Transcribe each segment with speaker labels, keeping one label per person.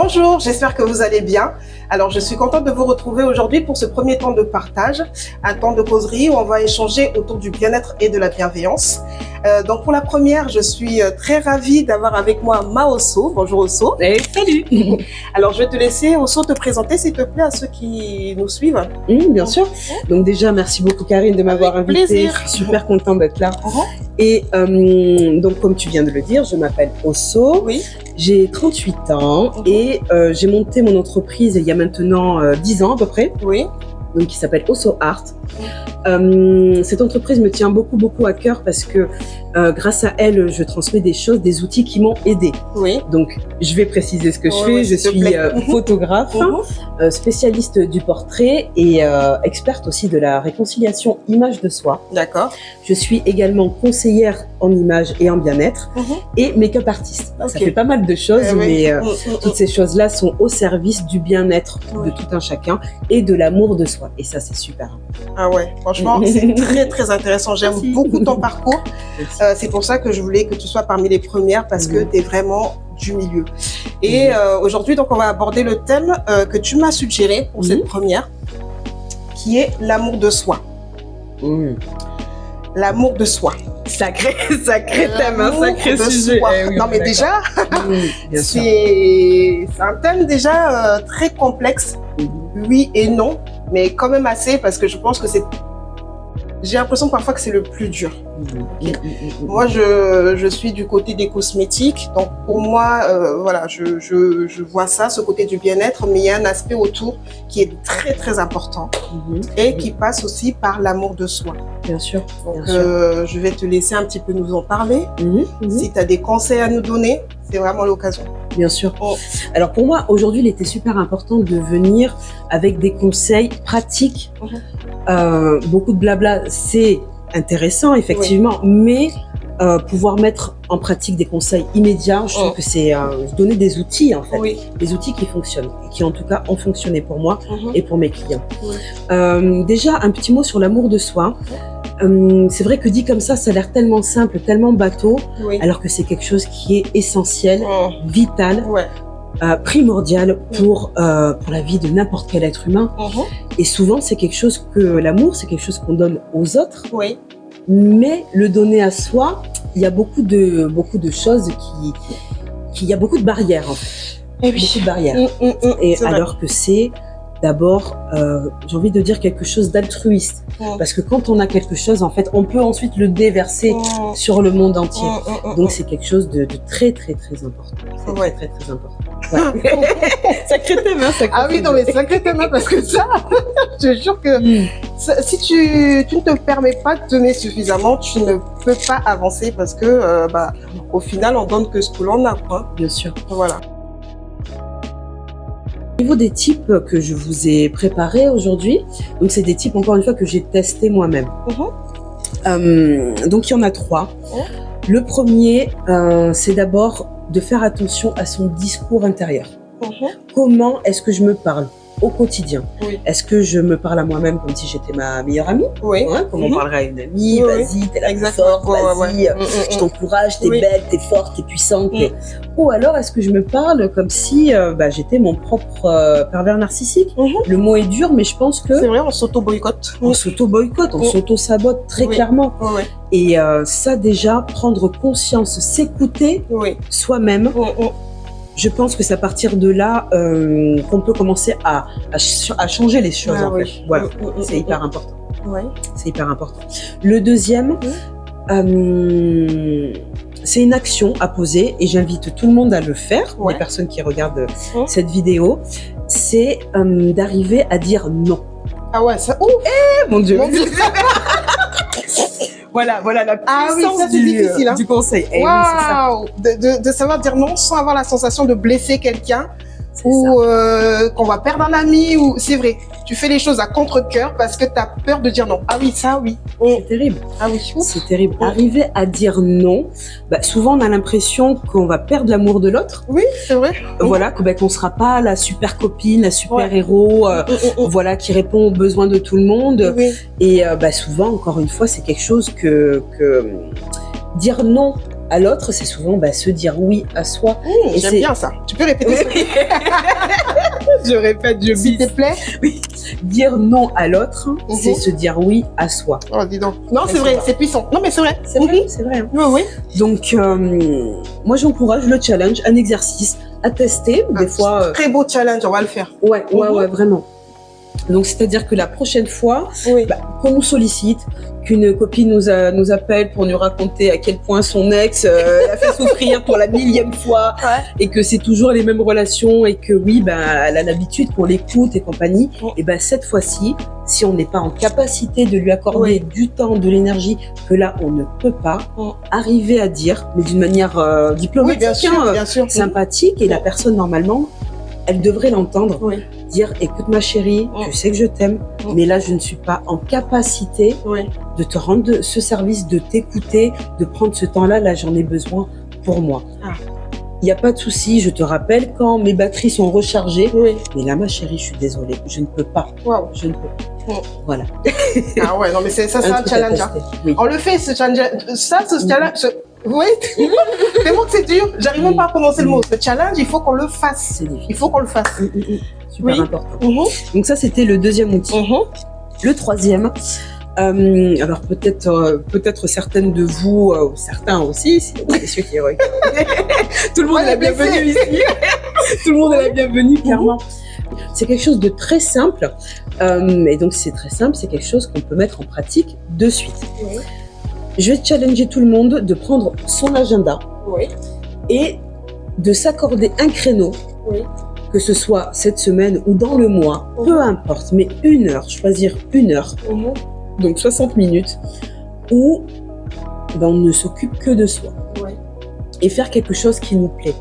Speaker 1: Bonjour, j'espère que vous allez bien. Alors, je suis contente de vous retrouver aujourd'hui pour ce premier temps de partage, un temps de causerie où on va échanger autour du bien-être et de la bienveillance. Donc, pour la première, je suis très ravie d'avoir avec moi Osso. Bonjour Osso.
Speaker 2: Et salut.
Speaker 1: Alors, je vais te laisser, Osso, te présenter, s'il te plaît, à ceux qui nous suivent.
Speaker 2: Bien sûr. Donc déjà, merci beaucoup Karine de m'avoir invitée.
Speaker 1: Plaisir.
Speaker 2: Je suis super contente d'être là. Et donc, comme tu viens de le dire, je m'appelle Osso.
Speaker 1: Oui.
Speaker 2: J'ai 38 ans et j'ai monté mon entreprise il y a maintenant 10 ans à peu près.
Speaker 1: Oui.
Speaker 2: Donc, qui s'appelle Osso Art. Cette entreprise me tient beaucoup à cœur parce que grâce à elle, je transmets des choses, des outils qui m'ont aidée.
Speaker 1: Oui.
Speaker 2: Donc, je vais préciser ce que je fais.
Speaker 1: Oui,
Speaker 2: je suis photographe, spécialiste du portrait et experte aussi de la réconciliation image de soi.
Speaker 1: D'accord.
Speaker 2: Je suis également conseillère en image et en bien-être et make-up artiste. Ça fait pas mal de choses, mais toutes ces choses-là sont au service du bien-être de tout un chacun et de l'amour de soi. Et ça, c'est super.
Speaker 1: Ah ouais, franchement, c'est très intéressant. J'aime beaucoup ton parcours. C'est pour ça que je voulais que tu sois parmi les premières parce que tu es vraiment du milieu. Et aujourd'hui, donc, on va aborder le thème que tu m'as suggéré pour cette première, qui est l'amour de soi. L'amour de soi.
Speaker 2: Sacré thème, un sacré sujet.
Speaker 1: Oui, non, mais déjà, c'est un thème déjà très complexe. Oui et non, mais quand même assez parce que je pense que j'ai l'impression parfois que c'est le plus dur. Moi, je suis du côté des cosmétiques, donc pour moi, voilà, je vois ça, ce côté du bien-être, mais il y a un aspect autour qui est très important et qui passe aussi par l'amour de soi.
Speaker 2: Bien sûr.
Speaker 1: Donc, je vais te laisser un petit peu nous en parler. Si tu as des conseils à nous donner, c'est vraiment l'occasion.
Speaker 2: Bien sûr. Alors pour moi, aujourd'hui, il était super important de venir avec des conseils pratiques. Beaucoup de blabla, c'est intéressant, effectivement, mais pouvoir mettre en pratique des conseils immédiats, je trouve que c'est donner des outils, en fait. Des outils qui fonctionnent, et qui en tout cas ont fonctionné pour moi et pour mes clients. Déjà, un petit mot sur l'amour de soi. C'est vrai que dit comme ça a l'air tellement simple, tellement bateau, alors que c'est quelque chose qui est essentiel, vital, primordial pour la vie de n'importe quel être humain. Et souvent, c'est quelque chose que l'amour, c'est quelque chose qu'on donne aux autres. Mais le donner à soi, il y a beaucoup de choses il y a beaucoup de barrières en fait. Beaucoup de barrières. Et alors que c'est d'abord, j'ai envie de dire quelque chose d'altruiste. Parce que quand on a quelque chose, en fait, on peut ensuite le déverser sur le monde entier. Donc, c'est quelque chose de très important. C'est très important. Sacré thème, hein, sacré
Speaker 1: oui, non, mais sacré thème, parce que ça, je te jure que si tu ne te permets pas de donner suffisamment, tu ne peux pas avancer parce que, au final, on donne que ce que l'on a, quoi.
Speaker 2: Bien sûr.
Speaker 1: Voilà.
Speaker 2: Au niveau des types que je vous ai préparés aujourd'hui, donc c'est des types, encore une fois, que j'ai testés moi-même. Donc, il y en a 3. Le premier, c'est d'abord de faire attention à son discours intérieur. Comment est-ce que je me parle au quotidien? Est-ce que je me parle à moi-même comme si j'étais ma meilleure amie? Comme on parlerait à une amie, vas-y, t'es la plus forte, vas-y, je t'encourage, t'es belle, t'es forte, t'es puissante. Ou alors est-ce que je me parle comme si j'étais mon propre pervers narcissique? Le mot est dur, mais je pense que...
Speaker 1: C'est vrai, on s'auto-boycotte.
Speaker 2: On s'auto-boycotte, on s'auto-sabote très clairement. Et ça déjà, prendre conscience, s'écouter soi-même, je pense que c'est à partir de là qu'on peut commencer à changer les choses en fait. Voilà, c'est hyper important. C'est hyper important. Le deuxième, c'est une action à poser et j'invite tout le monde à le faire, les personnes qui regardent cette vidéo, c'est d'arriver à dire non.
Speaker 1: Ah ouais, ça...
Speaker 2: Mon Dieu. Voilà la puissance du conseil.
Speaker 1: Waouh, de savoir dire non sans avoir la sensation de blesser quelqu'un ou qu'on va perdre un ami. C'est vrai, tu fais les choses à contre-cœur parce que tu as peur de dire non. Ah oui, ça oui.
Speaker 2: C'est terrible.
Speaker 1: Ah oui.
Speaker 2: C'est terrible. Arriver à dire non, souvent on a l'impression qu'on va perdre l'amour de l'autre.
Speaker 1: Oui, c'est vrai.
Speaker 2: Voilà, qu'on sera pas la super copine, la super héros, voilà, qui répond aux besoins de tout le monde. Et souvent, encore une fois, c'est quelque chose que dire non à l'autre, c'est souvent se dire oui à soi. Et
Speaker 1: J'aime bien ça. Tu peux répéter ça?
Speaker 2: Je répète, je
Speaker 1: S'il te
Speaker 2: bise.
Speaker 1: plaît.
Speaker 2: Oui. Dire non à l'autre, c'est se dire oui à soi.
Speaker 1: Oh, dis donc. Non,
Speaker 2: Ça,
Speaker 1: c'est vrai,
Speaker 2: c'est
Speaker 1: c'est puissant. Non, mais c'est vrai.
Speaker 2: C'est vrai, c'est vrai. Hein.
Speaker 1: Oui, oui.
Speaker 2: Donc, moi, j'encourage le challenge, un exercice à tester. Des fois.
Speaker 1: Très beau challenge, on va le faire.
Speaker 2: Ouais, vraiment. Donc, c'est-à-dire que la prochaine fois,
Speaker 1: Oui.
Speaker 2: qu'on nous sollicite, qu'une copine nous appelle pour nous raconter à quel point son ex l'a fait souffrir pour la 1000e fois, et que c'est toujours les mêmes relations, et que oui, elle a l'habitude qu'on l'écoute et compagnie, et cette fois-ci, si on n'est pas en capacité de lui accorder du temps, de l'énergie, que là, on ne peut pas, arriver à dire, mais d'une manière diplomatique,
Speaker 1: bien sûr.
Speaker 2: sympathique, et la personne, normalement, elle devrait l'entendre, dire « Écoute ma chérie, tu sais que je t'aime, mais là je ne suis pas en capacité de te rendre ce service, de t'écouter, de prendre ce temps-là, là j'en ai besoin pour moi. Il n'y a pas de souci, je te rappelle quand mes batteries sont rechargées, mais là ma chérie, je suis désolée, je ne peux pas. Je ne peux pas. Voilà.
Speaker 1: Ah ouais, non mais ça c'est un challenge. Hein.
Speaker 2: Oui.
Speaker 1: On le fait ce challenge, ce challenge. Oui, tellement que c'est dur, j'arrive même pas à prononcer le mot. Ce challenge, il faut qu'on le fasse.
Speaker 2: C'est difficile.
Speaker 1: Il faut qu'on le fasse.
Speaker 2: Super important. Donc ça, c'était le deuxième outil. Le troisième, alors peut-être certaines de vous, certains aussi, si messieurs qui regardent. Tout le monde est la bienvenue ici. Tout le monde est la bienvenue, clairement. C'est quelque chose de très simple. Et donc, c'est très simple, c'est quelque chose qu'on peut mettre en pratique de suite. Je vais challenger tout le monde de prendre son agenda et de s'accorder un créneau, que ce soit cette semaine ou dans le mois, peu importe, mais 1 heure, choisir 1 heure, donc 60 minutes, où on ne s'occupe que de soi et faire quelque chose qui nous plaît.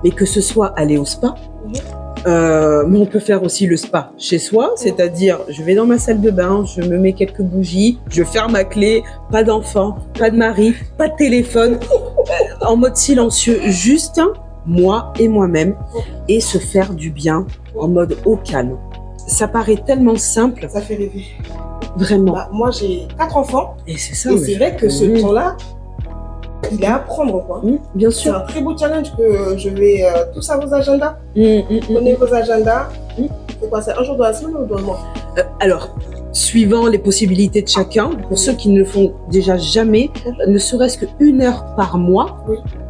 Speaker 2: Mais que ce soit aller au spa, mais on peut faire aussi le spa chez soi, c'est-à-dire je vais dans ma salle de bain, je me mets quelques bougies, je ferme ma clé, pas d'enfant, pas de mari, pas de téléphone, en mode silencieux, juste moi et moi-même, et se faire du bien en mode au calme. Ça paraît tellement simple.
Speaker 1: Ça fait rêver.
Speaker 2: Vraiment.
Speaker 1: Moi j'ai 4 enfants,
Speaker 2: et c'est ça.
Speaker 1: Et c'est vrai que ce temps-là, il est à prendre, quoi.
Speaker 2: Bien
Speaker 1: C'est
Speaker 2: sûr.
Speaker 1: un très beau challenge que je vais tous à vos agendas. Prenez vos agendas. C'est quoi, c'est un jour de la semaine ou dans le mois?
Speaker 2: Alors, suivant les possibilités de chacun, pour ceux qui ne le font déjà jamais, ne serait-ce qu'1 heure par mois,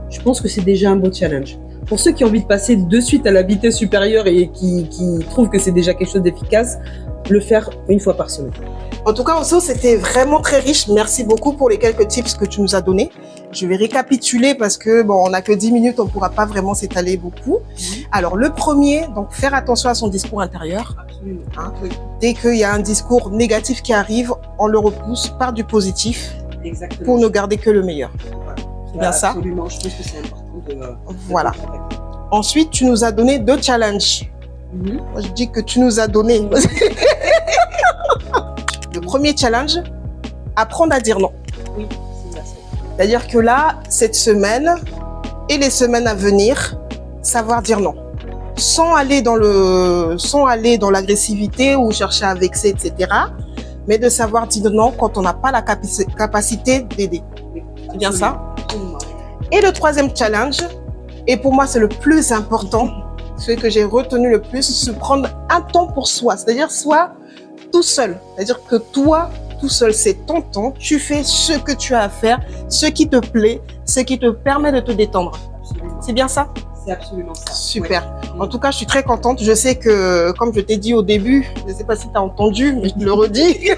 Speaker 2: je pense que c'est déjà un beau challenge. Pour ceux qui ont envie de passer de suite à la vitesse supérieure et qui trouvent que c'est déjà quelque chose d'efficace, le faire 1 fois par semaine.
Speaker 1: En tout cas, Osso, c'était vraiment très riche. Merci beaucoup pour les quelques tips que tu nous as donnés. Je vais récapituler parce que on n'a que 10 minutes, on ne pourra pas vraiment s'étaler beaucoup. Alors, le premier, donc faire attention à son discours intérieur. Hein. Dès qu'il y a un discours négatif qui arrive, on le repousse par du positif pour ne garder que le meilleur. C'est bien ça?
Speaker 2: Absolument, je pense que c'est important de...
Speaker 1: Voilà. Ensuite, tu nous as donné 2 challenges. Moi, je dis que tu nous as donné. Le premier challenge, apprendre à dire non.
Speaker 2: Oui, c'est ça.
Speaker 1: C'est-à-dire que là, cette semaine et les semaines à venir, savoir dire non. Sans aller dans l'agressivité ou chercher à vexer, etc. Mais de savoir dire non quand on n'a pas la capacité d'aider. C'est bien ça? Et le troisième challenge, et pour moi c'est le plus important, ce que j'ai retenu le plus, se prendre un temps pour soi. C'est-à-dire soit tout seul. C'est-à-dire que toi, tout seul, c'est ton temps. Tu fais ce que tu as à faire, ce qui te plaît, ce qui te permet de te détendre. C'est bien ça?
Speaker 2: C'est absolument ça.
Speaker 1: Super. En tout cas, je suis très contente. Je sais que, comme je t'ai dit au début, je ne sais pas si tu as entendu, mais je te le redis,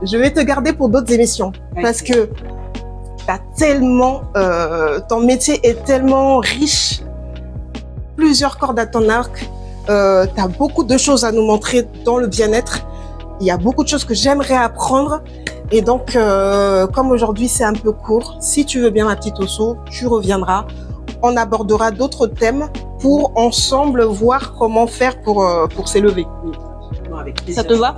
Speaker 1: je vais te garder pour d'autres émissions. Parce que t'as tellement, ton métier est tellement riche, plusieurs cordes à ton arc. Tu as beaucoup de choses à nous montrer dans le bien-être. Il y a beaucoup de choses que j'aimerais apprendre. Et donc, comme aujourd'hui, c'est un peu court, si tu veux bien, ma petite Osso, tu reviendras. On abordera d'autres thèmes pour ensemble voir comment faire pour s'élever. Ça te va?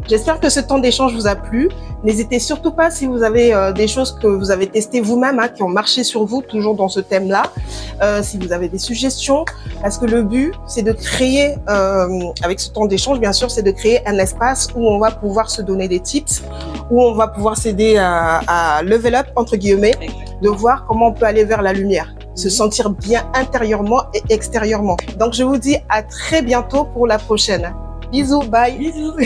Speaker 1: J'espère que ce temps d'échange vous a plu. N'hésitez surtout pas si vous avez des choses que vous avez testées vous-même, hein, qui ont marché sur vous, toujours dans ce thème-là. Si vous avez des suggestions, parce que le but, c'est de créer, avec ce temps d'échange, bien sûr, c'est de créer un espace où on va pouvoir se donner des tips où on va pouvoir s'aider à level up, entre guillemets, de voir comment on peut aller vers la lumière, se sentir bien intérieurement et extérieurement. Donc, je vous dis à très bientôt pour la prochaine. Bisous, bye.
Speaker 2: Bisous.